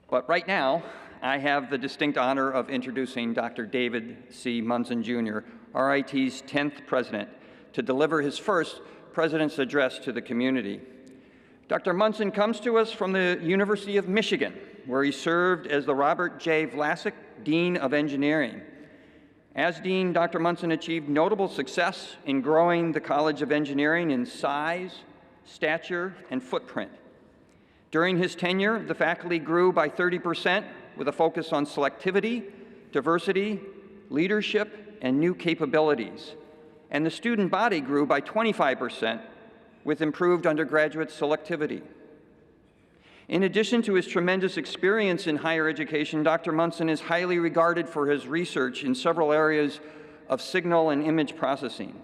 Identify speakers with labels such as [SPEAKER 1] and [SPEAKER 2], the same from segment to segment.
[SPEAKER 1] But right now, I have the distinct honor of introducing Dr. David C. Munson, Jr., RIT's 10th president, to deliver his first President's Address to the community. Dr. Munson comes to us from the University of Michigan, where he served as the Robert J. Vlasic Dean of Engineering. As Dean, Dr. Munson achieved notable success in growing the College of Engineering in size, stature, and footprint. During his tenure, the faculty grew by 30% with a focus on selectivity, diversity, leadership, and new capabilities. And the student body grew by 25% with improved undergraduate selectivity. In addition to his tremendous experience in higher education, Dr. Munson is highly regarded for his research in several areas of signal and image processing.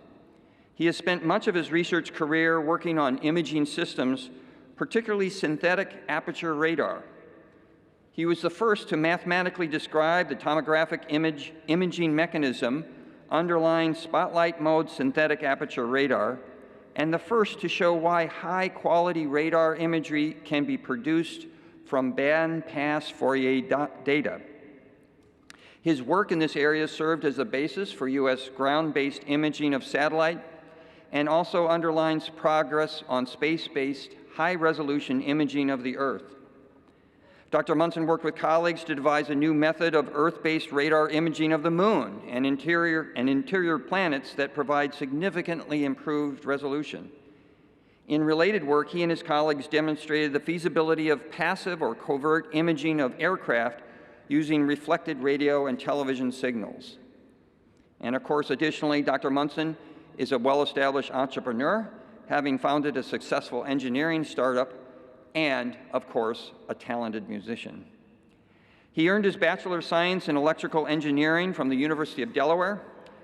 [SPEAKER 1] He has spent much of his research career working on imaging systems, particularly synthetic aperture radar. He was the first to mathematically describe the tomographic imaging mechanism underlying spotlight mode synthetic aperture radar, and the first to show why high-quality radar imagery can be produced from bandpass Fourier data. His work in this area served as the basis for U.S. ground-based imaging of satellite and also underlines progress on space-based high-resolution imaging of the Earth. Dr. Munson worked with colleagues to devise a new method of Earth-based radar imaging of the Moon and interior planets that provide significantly improved resolution. In related work, he and his colleagues demonstrated the feasibility of passive or covert imaging of aircraft using reflected radio and television signals. And of course, additionally, Dr. Munson is a well-established entrepreneur, having founded a successful engineering startup and, of course, a talented musician. He earned his Bachelor of Science in Electrical Engineering from the University of Delaware,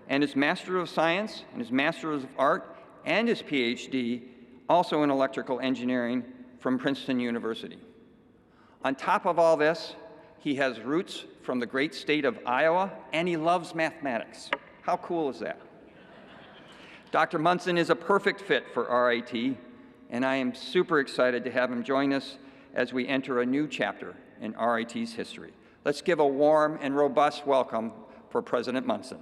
[SPEAKER 1] and his Master of Science and his Master of Art and his PhD, also in Electrical Engineering, from Princeton University. On top of all this, he has roots from the great state of Iowa, and he loves mathematics. How cool is that? Dr. Munson is a perfect fit for RIT, and I am super excited to have him join us as we enter a new chapter in RIT's history. Let's give a warm and robust welcome for President Munson.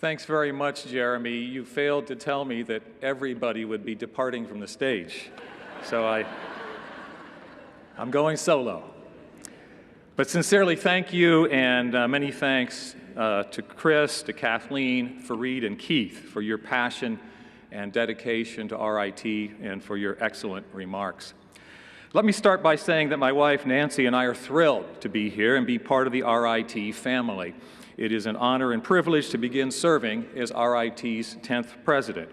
[SPEAKER 2] Thanks very much, Jeremy. You failed to tell me that everybody would be departing from the stage. So I'm going solo. But sincerely, thank you, and many thanks to Chris, to Kathleen, Fareed, and Keith for your passion and dedication to RIT and for your excellent remarks. Let me start by saying that my wife, Nancy, and I are thrilled to be here and be part of the RIT family. It is an honor and privilege to begin serving as RIT's 10th president.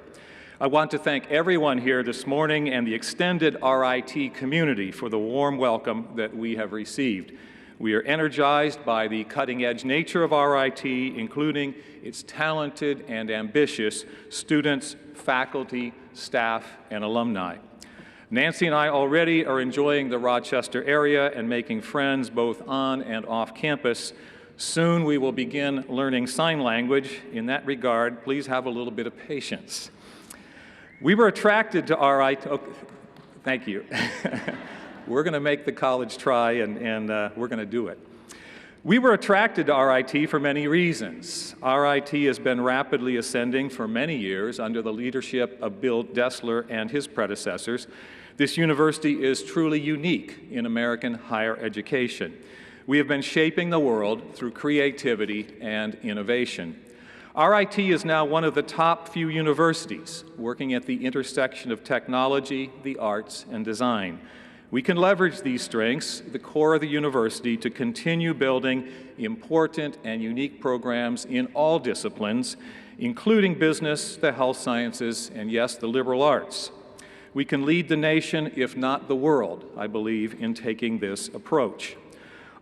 [SPEAKER 2] I want to thank everyone here this morning and the extended RIT community for the warm welcome that we have received. We are energized by the cutting-edge nature of RIT, including its talented and ambitious students, faculty, staff, and alumni. Nancy and I already are enjoying the Rochester area and making friends both on and off campus. Soon we will begin learning sign language. In that regard, please have a little bit of patience. We were attracted to RIT. Oh, thank you. We're going to make the college try, and we're going to do it. We were attracted to RIT for many reasons. RIT has been rapidly ascending for many years under the leadership of Bill Dessler and his predecessors. This university is truly unique in American higher education. We have been shaping the world through creativity and innovation. RIT is now one of the top few universities working at the intersection of technology, the arts, and design. We can leverage these strengths, the core of the university, to continue building important and unique programs in all disciplines, including business, the health sciences, and yes, the liberal arts. We can lead the nation, if not the world, I believe, in taking this approach.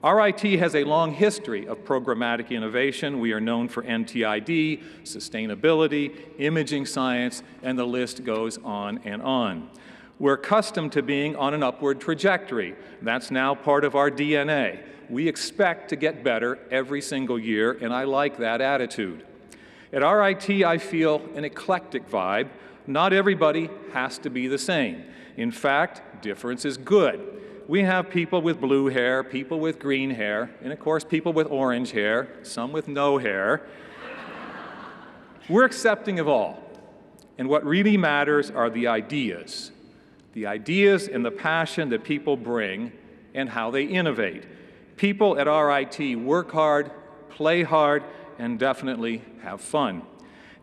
[SPEAKER 2] RIT has a long history of programmatic innovation. We are known for NTID, sustainability, imaging science, and the list goes on and on. We're accustomed to being on an upward trajectory. That's now part of our DNA. We expect to get better every single year, and I like that attitude. At RIT, I feel an eclectic vibe. Not everybody has to be the same. In fact, difference is good. We have people with blue hair, people with green hair, and of course people with orange hair, some with no hair. We're accepting of all. And what really matters are the ideas and the passion that people bring and how they innovate. People at RIT work hard, play hard, and definitely have fun.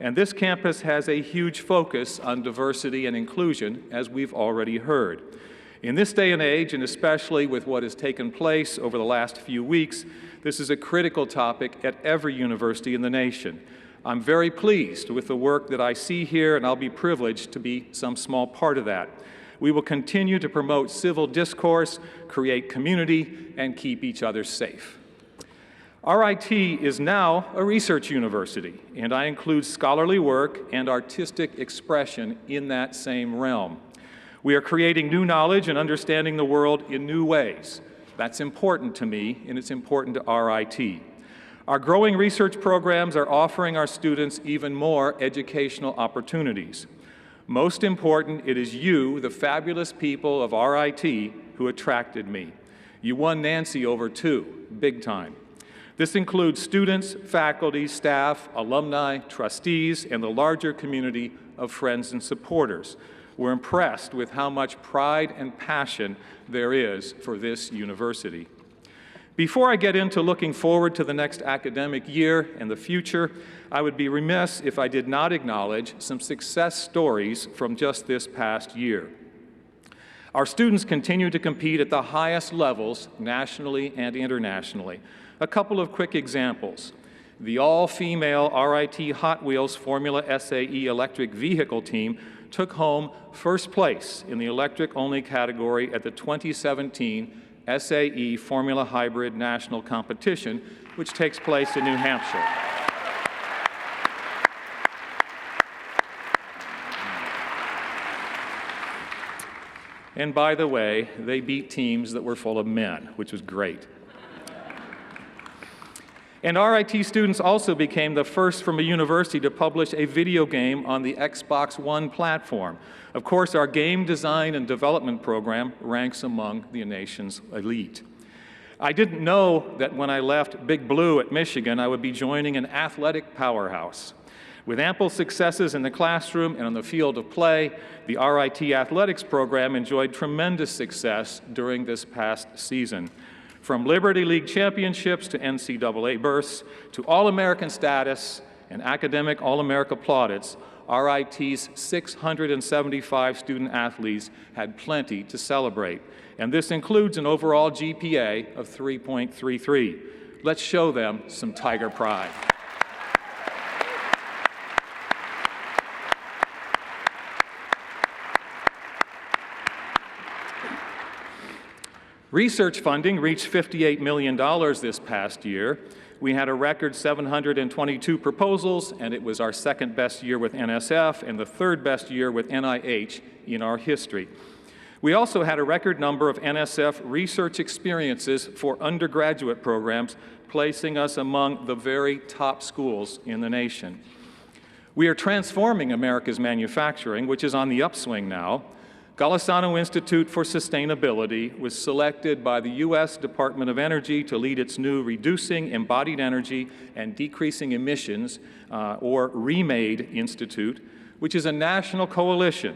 [SPEAKER 2] And this campus has a huge focus on diversity and inclusion, as we've already heard. In this day and age, and especially with what has taken place over the last few weeks, this is a critical topic at every university in the nation. I'm very pleased with the work that I see here, and I'll be privileged to be some small part of that. We will continue to promote civil discourse, create community, and keep each other safe. RIT is now a research university, and I include scholarly work and artistic expression in that same realm. We are creating new knowledge and understanding the world in new ways. That's important to me, and it's important to RIT. Our growing research programs are offering our students even more educational opportunities. Most important, it is you, the fabulous people of RIT, who attracted me. You won Nancy over too, big time. This includes students, faculty, staff, alumni, trustees, and the larger community of friends and supporters. We're impressed with how much pride and passion there is for this university. Before I get into looking forward to the next academic year and the future, I would be remiss if I did not acknowledge some success stories from just this past year. Our students continue to compete at the highest levels nationally and internationally. A couple of quick examples. The all-female RIT Hot Wheels Formula SAE electric vehicle team took home first place in the electric-only category at the 2017 SAE Formula Hybrid National Competition, which takes place in New Hampshire. And by the way, they beat teams that were full of men, which was great. And RIT students also became the first from a university to publish a video game on the Xbox One platform. Of course, our game design and development program ranks among the nation's elite. I didn't know that when I left Big Blue at Michigan, I would be joining an athletic powerhouse. With ample successes in the classroom and on the field of play, the RIT athletics program enjoyed tremendous success during this past season. From Liberty League championships to NCAA berths to All-American status and academic All-America plaudits, RIT's 675 student athletes had plenty to celebrate. And this includes an overall GPA of 3.33. Let's show them some Tiger pride. Research funding reached $58 million this past year. We had a record 722 proposals, and it was our second best year with NSF and the third best year with NIH in our history. We also had a record number of NSF research experiences for undergraduate programs, placing us among the very top schools in the nation. We are transforming America's manufacturing, which is on the upswing now. Golisano Institute for Sustainability was selected by the U.S. Department of Energy to lead its new Reducing Embodied Energy and Decreasing Emissions, or REMADE Institute, which is a national coalition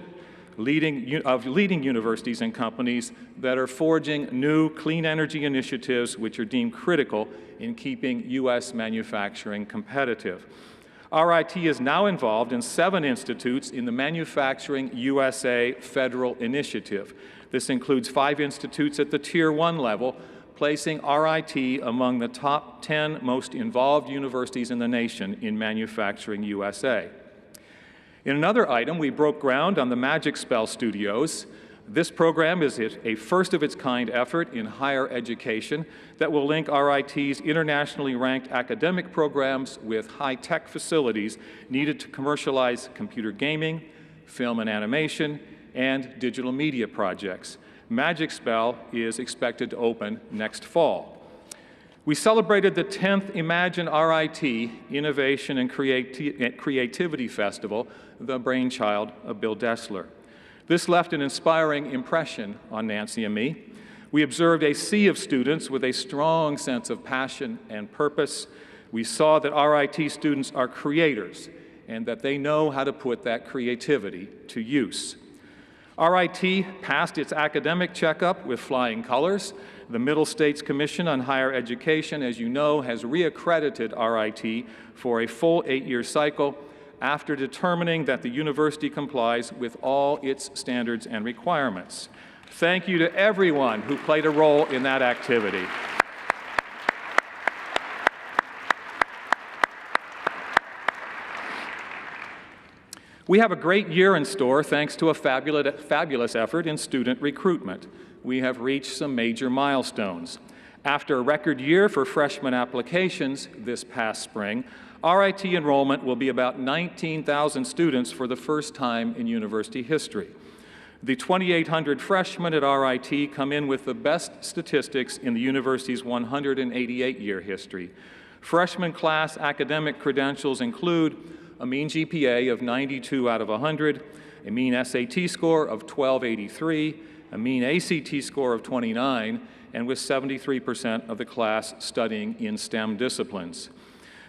[SPEAKER 2] of leading universities and companies that are forging new clean energy initiatives which are deemed critical in keeping U.S. manufacturing competitive. RIT is now involved in 7 institutes in the Manufacturing USA Federal Initiative. This includes 5 institutes at the Tier 1 level, placing RIT among the top 10 most involved universities in the nation in Manufacturing USA. In another item, we broke ground on the Magic Spell Studios. This program is a first-of-its-kind effort in higher education that will link RIT's internationally ranked academic programs with high-tech facilities needed to commercialize computer gaming, film and animation, and digital media projects. Magic Spell is expected to open next fall. We celebrated the 10th Imagine RIT Innovation and Creativity Festival, the brainchild of Bill Dessler. This left an inspiring impression on Nancy and me. We observed a sea of students with a strong sense of passion and purpose. We saw that RIT students are creators and that they know how to put that creativity to use. RIT passed its academic checkup with flying colors. The Middle States Commission on Higher Education, as you know, has reaccredited RIT for a full 8-year cycle after determining that the university complies with all its standards and requirements. Thank you to everyone who played a role in that activity. We have a great year in store thanks to a fabulous effort in student recruitment. We have reached some major milestones. After a record year for freshman applications this past spring, RIT enrollment will be about 19,000 students for the first time in university history. The 2,800 freshmen at RIT come in with the best statistics in the university's 188-year history. Freshman class academic credentials include a mean GPA of 92 out of 100, a mean SAT score of 1283, a mean ACT score of 29, and with 73% of the class studying in STEM disciplines.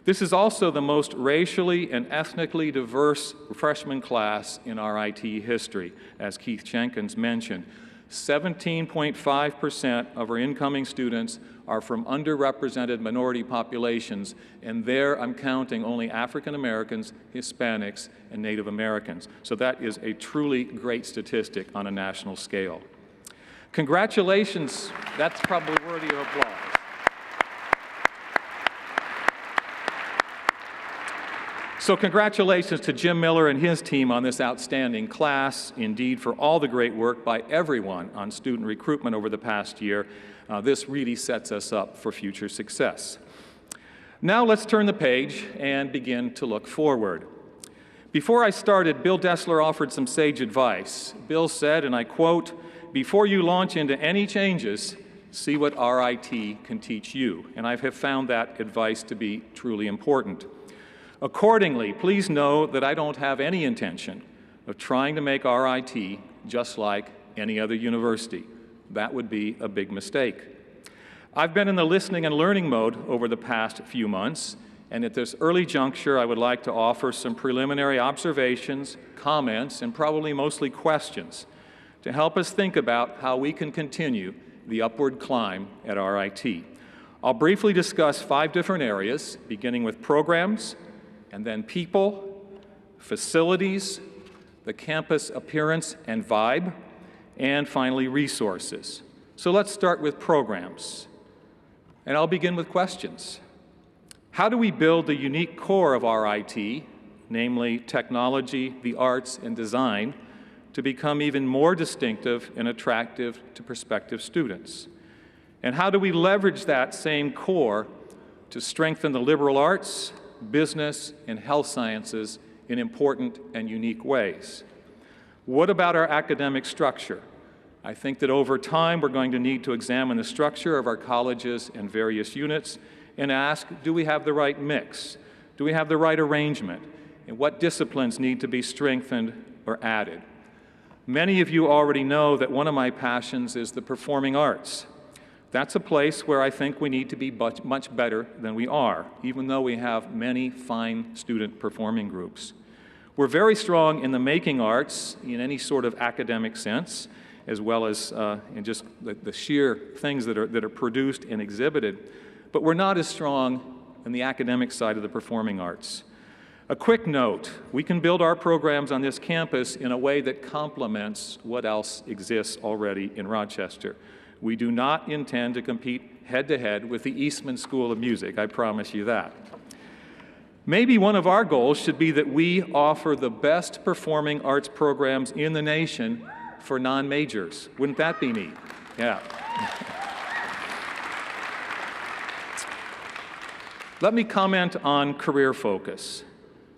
[SPEAKER 2] This is also the most racially and ethnically diverse freshman class in RIT history, as Keith Jenkins mentioned. 17.5% of our incoming students are from underrepresented minority populations, and there I'm counting only African Americans, Hispanics, and Native Americans. So that is a truly great statistic on a national scale. Congratulations, that's probably worthy of applause. So congratulations to Jim Miller and his team on this outstanding class, indeed for all the great work by everyone on student recruitment over the past year. This really sets us up for future success. Now let's turn the page and begin to look forward. Before I started, Bill Dessler offered some sage advice. Bill said, and I quote, "Before you launch into any changes, see what RIT can teach you." And I have found that advice to be truly important. Accordingly, please know that I don't have any intention of trying to make RIT just like any other university. That would be a big mistake. I've been in the listening and learning mode over the past few months, and at this early juncture, I would like to offer some preliminary observations, comments, and probably mostly questions to help us think about how we can continue the upward climb at RIT. I'll briefly discuss 5 different areas, beginning with programs, and then people, facilities, the campus appearance and vibe, and finally resources. So let's start with programs. And I'll begin with questions. How do we build the unique core of RIT, namely technology, the arts, and design, to become even more distinctive and attractive to prospective students? And how do we leverage that same core to strengthen the liberal arts, business, and health sciences in important and unique ways? What about our academic structure? I think that over time we're going to need to examine the structure of our colleges and various units and ask, do we have the right mix? Do we have the right arrangement? And what disciplines need to be strengthened or added? Many of you already know that one of my passions is the performing arts. That's a place where I think we need to be much better than we are, even though we have many fine student performing groups. We're very strong in the making arts in any sort of academic sense, as well as in just the sheer things that are produced and exhibited, but we're not as strong in the academic side of the performing arts. A quick note, we can build our programs on this campus in a way that complements what else exists already in Rochester. We do not intend to compete head-to-head with the Eastman School of Music, I promise you that. Maybe one of our goals should be that we offer the best performing arts programs in the nation for non-majors. Wouldn't that be neat? Yeah. Let me comment on career focus.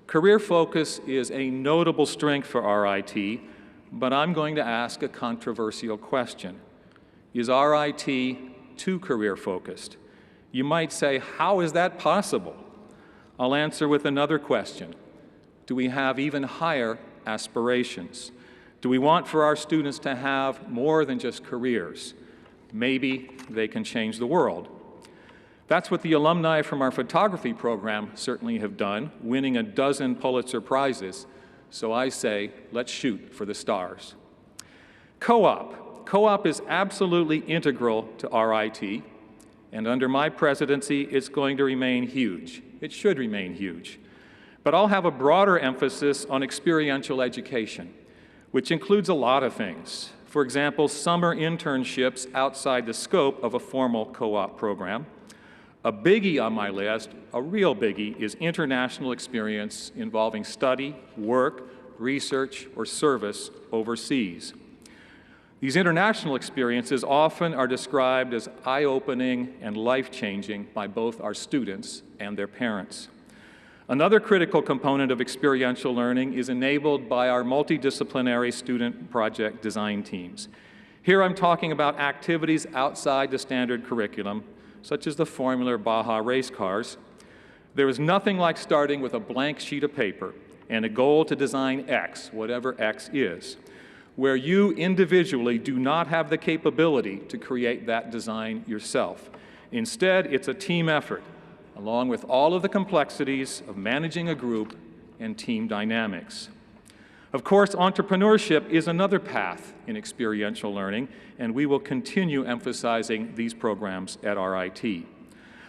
[SPEAKER 2] Career focus is a notable strength for RIT, but I'm going to ask a controversial question. Is RIT too career-focused? You might say, how is that possible? I'll answer with another question. Do we have even higher aspirations? Do we want for our students to have more than just careers? Maybe they can change the world. That's what the alumni from our photography program certainly have done, winning a dozen Pulitzer Prizes. So I say, let's shoot for the stars. Co-op. Co-op is absolutely integral to RIT, and under my presidency, it's going to remain huge. It should remain huge. But I'll have a broader emphasis on experiential education, which includes a lot of things. For example, summer internships outside the scope of a formal co-op program. A biggie on my list, a real biggie, is international experience involving study, work, research, or service overseas. These international experiences often are described as eye-opening and life-changing by both our students and their parents. Another critical component of experiential learning is enabled by our multidisciplinary student project design teams. Here I'm talking about activities outside the standard curriculum, such as the Formula Baja race cars. There is nothing like starting with a blank sheet of paper and a goal to design X, whatever X is, where you individually do not have the capability to create that design yourself. Instead, it's a team effort, along with all of the complexities of managing a group and team dynamics. Of course, entrepreneurship is another path in experiential learning, and we will continue emphasizing these programs at RIT.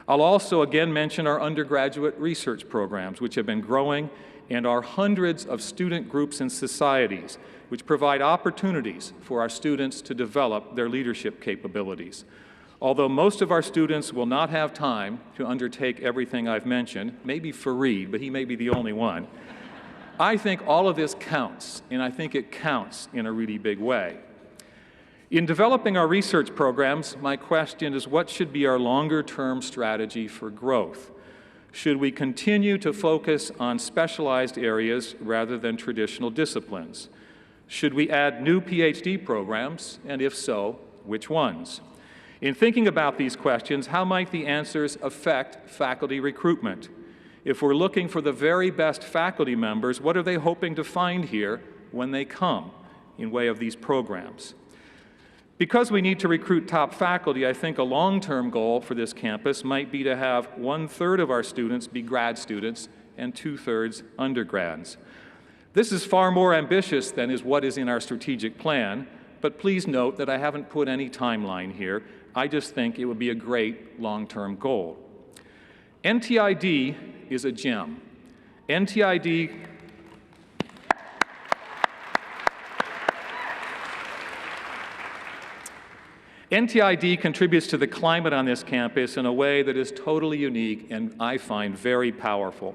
[SPEAKER 2] I'll also again mention our undergraduate research programs, which have been growing, and our hundreds of student groups and societies, which provide opportunities for our students to develop their leadership capabilities. Although most of our students will not have time to undertake everything I've mentioned, maybe Fareed, but he may be the only one, I think all of this counts, and I think it counts in a really big way. In developing our research programs, my question is, what should be our longer-term strategy for growth? Should we continue to focus on specialized areas rather than traditional disciplines? Should we add new PhD programs, and if so, which ones? In thinking about these questions, how might the answers affect faculty recruitment? If we're looking for the very best faculty members, what are they hoping to find here when they come in way of these programs? Because we need to recruit top faculty, I think a long-term goal for this campus might be to have 1/3 of our students be grad students and 2/3 undergrads. This is far more ambitious than is what is in our strategic plan, but please note that I haven't put any timeline here. I just think it would be a great long-term goal. NTID is a gem. NTID contributes to the climate on this campus in a way that is totally unique and I find very powerful.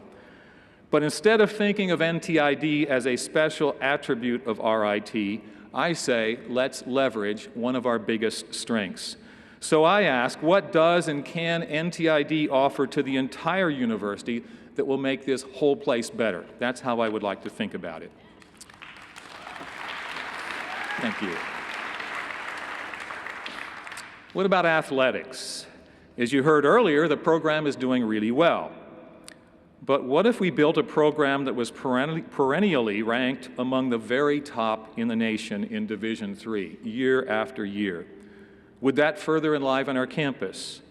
[SPEAKER 2] But instead of thinking of NTID as a special attribute of RIT, I say let's leverage one of our biggest strengths. So I ask, what does and can NTID offer to the entire university that will make this whole place better? That's how I would like to think about it. Thank you. What about athletics? As you heard earlier, the program is doing really well. But what if we built a program that was perennially ranked among the very top in the nation in Division III, year after year? Would that further enliven our campus?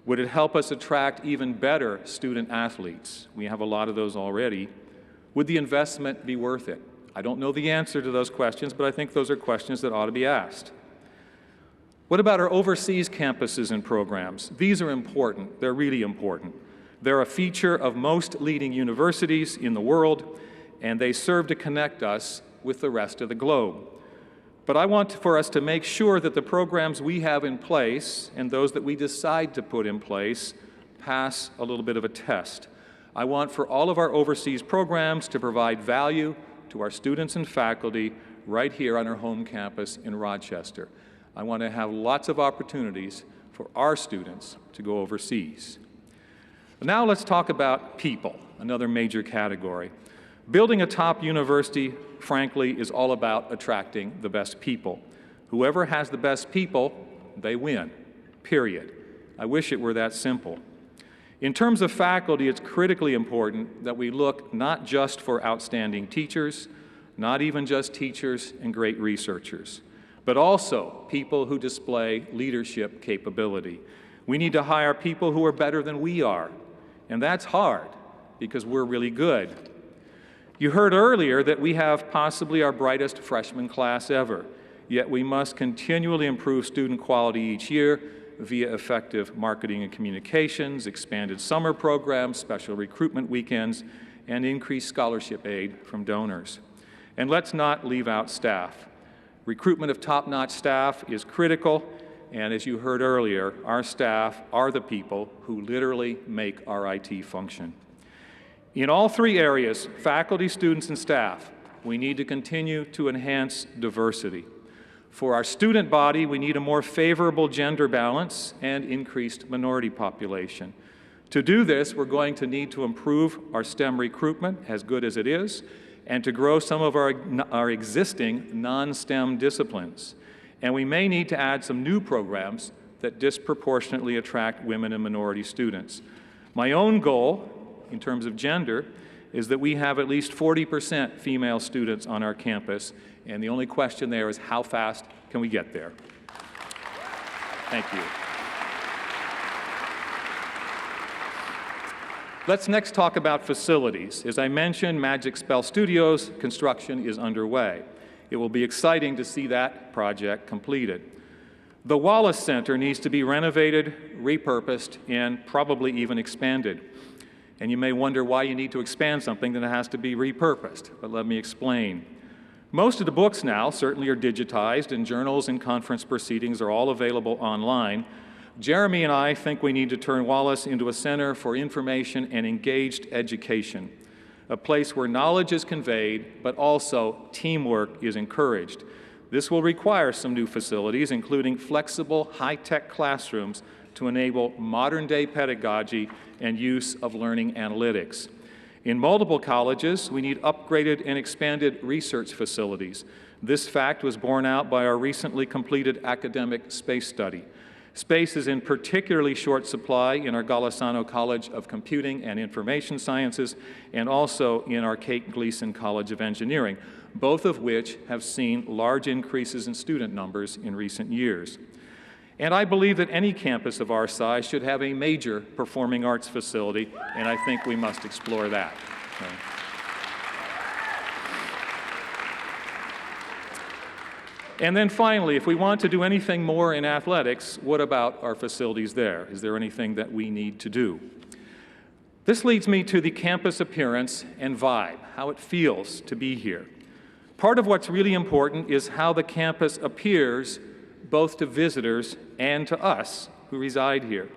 [SPEAKER 2] Would it help us attract even better student athletes? We have a lot of those already. Would the investment be worth it? I don't know the answer to those questions, but I think those are questions that ought to be asked. What about our overseas campuses and programs? These are important. They're really important. They're a feature of most leading universities in the world, and they serve to connect us with the rest of the globe. But I want for us to make sure that the programs we have in place and those that we decide to put in place pass a little bit of a test. I want for all of our overseas programs to provide value to our students and faculty right here on our home campus in Rochester. I want to have lots of opportunities for our students to go overseas. Now let's talk about people, another major category. Building a top university, frankly, is all about attracting the best people. Whoever has the best people, they win, period. I wish it were that simple. In terms of faculty, it's critically important that we look not just for outstanding teachers, not even just teachers and great researchers, but also people who display leadership capability. We need to hire people who are better than we are, and that's hard because we're really good. You heard earlier that we have possibly our brightest freshman class ever, yet we must continually improve student quality each year via effective marketing and communications, expanded summer programs, special recruitment weekends, and increased scholarship aid from donors. And let's not leave out staff. Recruitment of top-notch staff is critical, and as you heard earlier, our staff are the people who literally make RIT function. In all three areas, faculty, students, and staff, we need to continue to enhance diversity. For our student body, we need a more favorable gender balance and increased minority population. To do this, we're going to need to improve our STEM recruitment, as good as it is, and to grow some of our existing non-STEM disciplines. And we may need to add some new programs that disproportionately attract women and minority students. My own goal, in terms of gender, is that we have at least 40% female students on our campus, and the only question there is how fast can we get there? Thank you. Let's next talk about facilities. As I mentioned, Magic Spell Studios construction is underway. It will be exciting to see that project completed. The Wallace Center needs to be renovated, repurposed, and probably even expanded. And you may wonder why you need to expand something that has to be repurposed, but let me explain. Most of the books now certainly are digitized, and journals and conference proceedings are all available online. Jeremy and I think we need to turn Wallace into a center for information and engaged education, a place where knowledge is conveyed, but also teamwork is encouraged. This will require some new facilities, including flexible, high-tech classrooms to enable modern-day pedagogy and use of learning analytics. In multiple colleges, we need upgraded and expanded research facilities. This fact was borne out by our recently completed academic space study. Space is in particularly short supply in our Golisano College of Computing and Information Sciences and also in our Kate Gleason College of Engineering, both of which have seen large increases in student numbers in recent years. And I believe that any campus of our size should have a major performing arts facility, and I think we must explore that. And then finally, if we want to do anything more in athletics, what about our facilities there? Is there anything that we need to do? This leads me to the campus appearance and vibe, how it feels to be here. Part of what's really important is how the campus appears both to visitors and to us who reside here.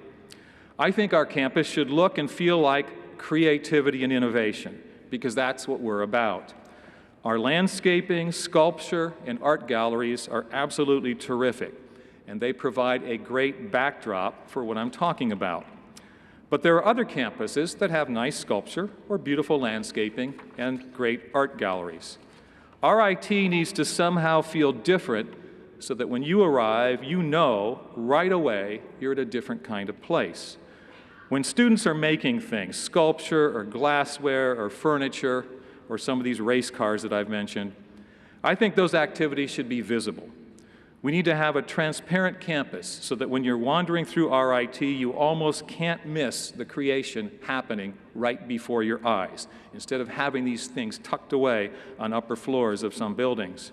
[SPEAKER 2] I think our campus should look and feel like creativity and innovation, because that's what we're about. Our landscaping, sculpture, and art galleries are absolutely terrific, and they provide a great backdrop for what I'm talking about. But there are other campuses that have nice sculpture or beautiful landscaping and great art galleries. RIT needs to somehow feel different so that when you arrive, you know right away you're at a different kind of place. When students are making things, sculpture or glassware or furniture or some of these race cars that I've mentioned, I think those activities should be visible. We need to have a transparent campus so that when you're wandering through RIT, you almost can't miss the creation happening right before your eyes, instead of having these things tucked away on upper floors of some buildings.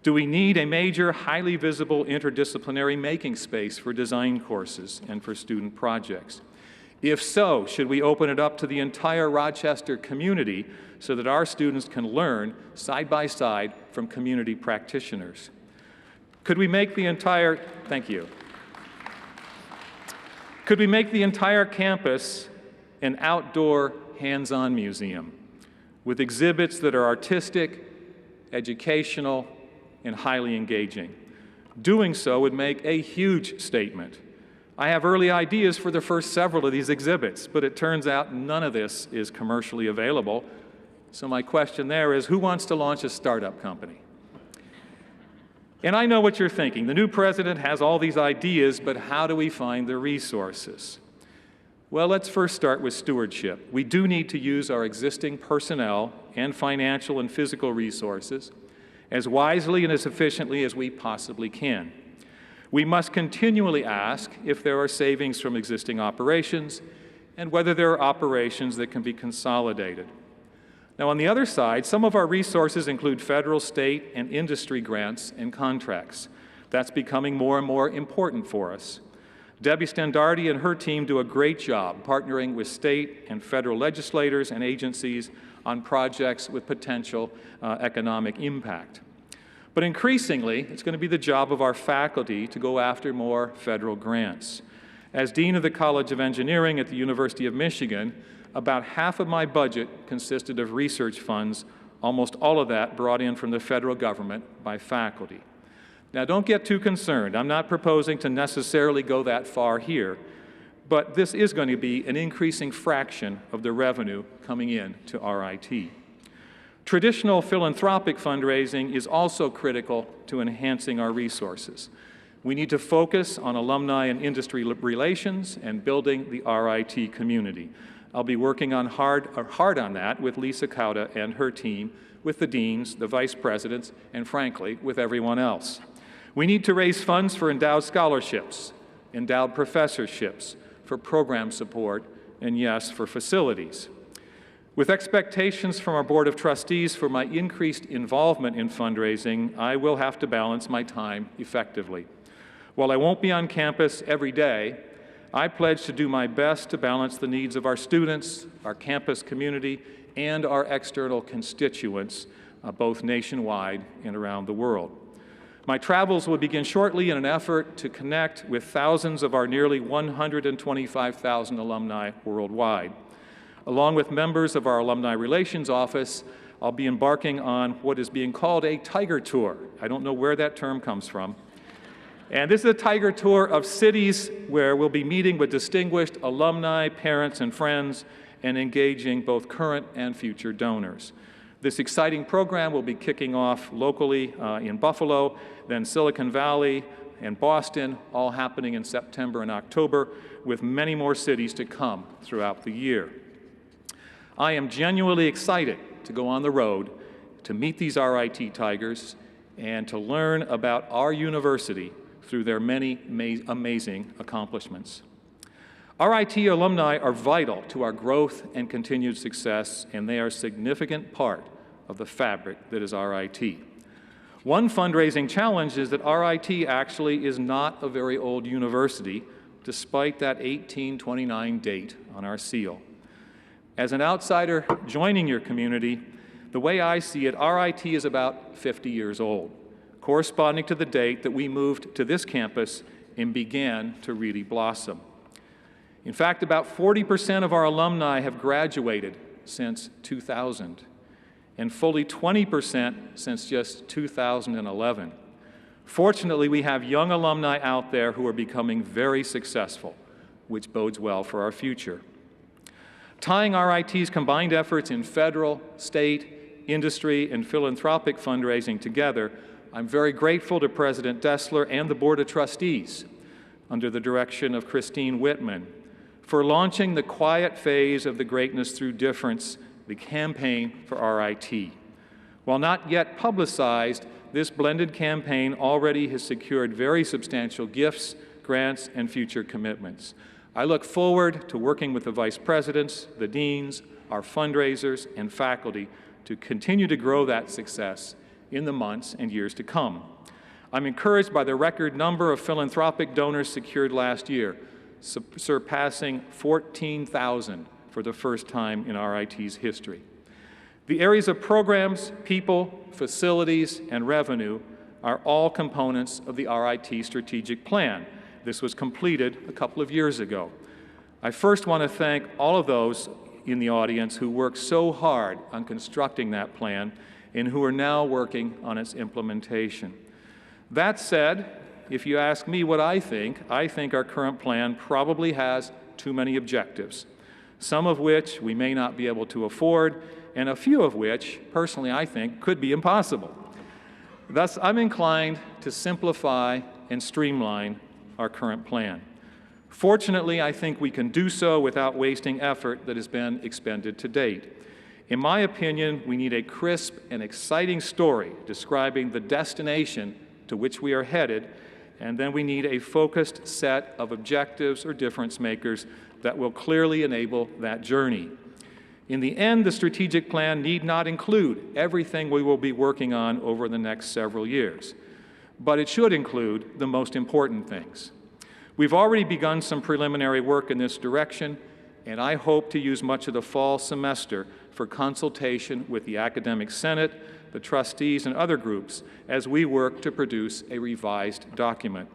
[SPEAKER 2] Do we need a major, highly visible interdisciplinary making space for design courses and for student projects? If so, should we open it up to the entire Rochester community so that our students can learn side by side from community practitioners? Could we make the entire, thank you. Could we make the entire campus an outdoor, hands-on museum with exhibits that are artistic, educational, and highly engaging? Doing so would make a huge statement. I have early ideas for the first several of these exhibits, but it turns out none of this is commercially available, So my question there is, who wants to launch a startup company? And I know what you're thinking. The new president has all these ideas, but how do we find the resources? Well, let's first start with stewardship. We do need to use our existing personnel and financial and physical resources as wisely and as efficiently as we possibly can. We must continually ask if there are savings from existing operations and whether there are operations that can be consolidated. Now, on the other side, some of our resources include federal, state, and industry grants and contracts. That's becoming more and more important for us. Debbie Stendardi and her team do a great job partnering with state and federal legislators and agencies on projects with potential economic impact. But increasingly, it's going to be the job of our faculty to go after more federal grants. As Dean of the College of Engineering at the University of Michigan, about half of my budget consisted of research funds, almost all of that brought in from the federal government by faculty. Now, don't get too concerned. I'm not proposing to necessarily go that far here, but this is going to be an increasing fraction of the revenue coming in to RIT. Traditional philanthropic fundraising is also critical to enhancing our resources. We need to focus on alumni and industry relations and building the RIT community. I'll be working hard on that with Lisa Kauda and her team, with the deans, the vice presidents, and frankly, with everyone else. We need to raise funds for endowed scholarships, endowed professorships, for program support, and yes, for facilities. With expectations from our Board of Trustees for my increased involvement in fundraising, I will have to balance my time effectively. While I won't be on campus every day, I pledge to do my best to balance the needs of our students, our campus community, and our external constituents, both nationwide and around the world. My travels will begin shortly in an effort to connect with thousands of our nearly 125,000 alumni worldwide. Along with members of our Alumni Relations Office, I'll be embarking on what is being called a Tiger Tour. I don't know where that term comes from. And this is a Tiger Tour of cities where we'll be meeting with distinguished alumni, parents, and friends, and engaging both current and future donors. This exciting program will be kicking off locally in Buffalo, then Silicon Valley and Boston, all happening in September and October, with many more cities to come throughout the year. I am genuinely excited to go on the road to meet these RIT Tigers and to learn about our university through their many amazing accomplishments. RIT alumni are vital to our growth and continued success, and they are a significant part of the fabric that is RIT. One fundraising challenge is that RIT actually is not a very old university, despite that 1829 date on our seal. As an outsider joining your community, the way I see it, RIT is about 50 years old, corresponding to the date that we moved to this campus and began to really blossom. In fact, about 40% of our alumni have graduated since 2000, and fully 20% since just 2011. Fortunately, we have young alumni out there who are becoming very successful, which bodes well for our future. Tying RIT's combined efforts in federal, state, industry, and philanthropic fundraising together, I'm very grateful to President Dessler and the Board of Trustees, under the direction of Christine Whitman, for launching the quiet phase of the Greatness Through Difference, the campaign for RIT. While not yet publicized, this blended campaign already has secured very substantial gifts, grants, and future commitments. I look forward to working with the vice presidents, the deans, our fundraisers, and faculty to continue to grow that success in the months and years to come. I'm encouraged by the record number of philanthropic donors secured last year, surpassing 14,000 for the first time in RIT's history. The areas of programs, people, facilities, and revenue are all components of the RIT strategic plan. This was completed a couple of years ago. I first want to thank all of those in the audience who worked so hard on constructing that plan and who are now working on its implementation. That said, if you ask me what I think our current plan probably has too many objectives, some of which we may not be able to afford, and a few of which, personally, I think, could be impossible. Thus, I'm inclined to simplify and streamline our current plan. Fortunately, I think we can do so without wasting effort that has been expended to date. In my opinion, we need a crisp and exciting story describing the destination to which we are headed, and then we need a focused set of objectives or difference makers that will clearly enable that journey. In the end, the strategic plan need not include everything we will be working on over the next several years, but it should include the most important things. We've already begun some preliminary work in this direction, and I hope to use much of the fall semester for consultation with the Academic Senate, the trustees, and other groups as we work to produce a revised document.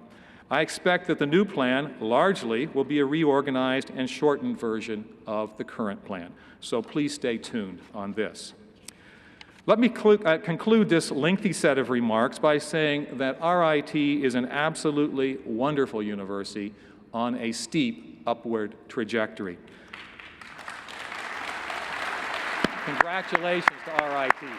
[SPEAKER 2] I expect that the new plan largely will be a reorganized and shortened version of the current plan, so please stay tuned on this. Let me conclude this lengthy set of remarks by saying that RIT is an absolutely wonderful university on a steep upward trajectory. Congratulations to RIT.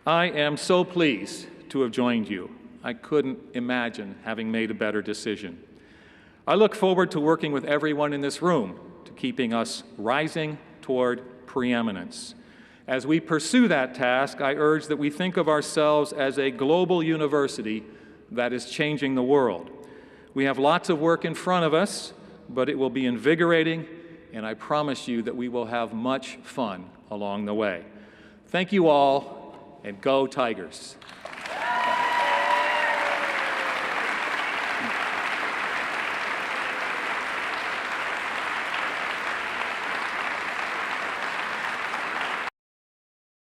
[SPEAKER 2] I am so pleased to have joined you. I couldn't imagine having made a better decision. I look forward to working with everyone in this room to keeping us rising toward preeminence. As we pursue that task, I urge that we think of ourselves as a global university that is changing the world. We have lots of work in front of us, but it will be invigorating, and I promise you that we will have much fun along the way. Thank you all, and go Tigers.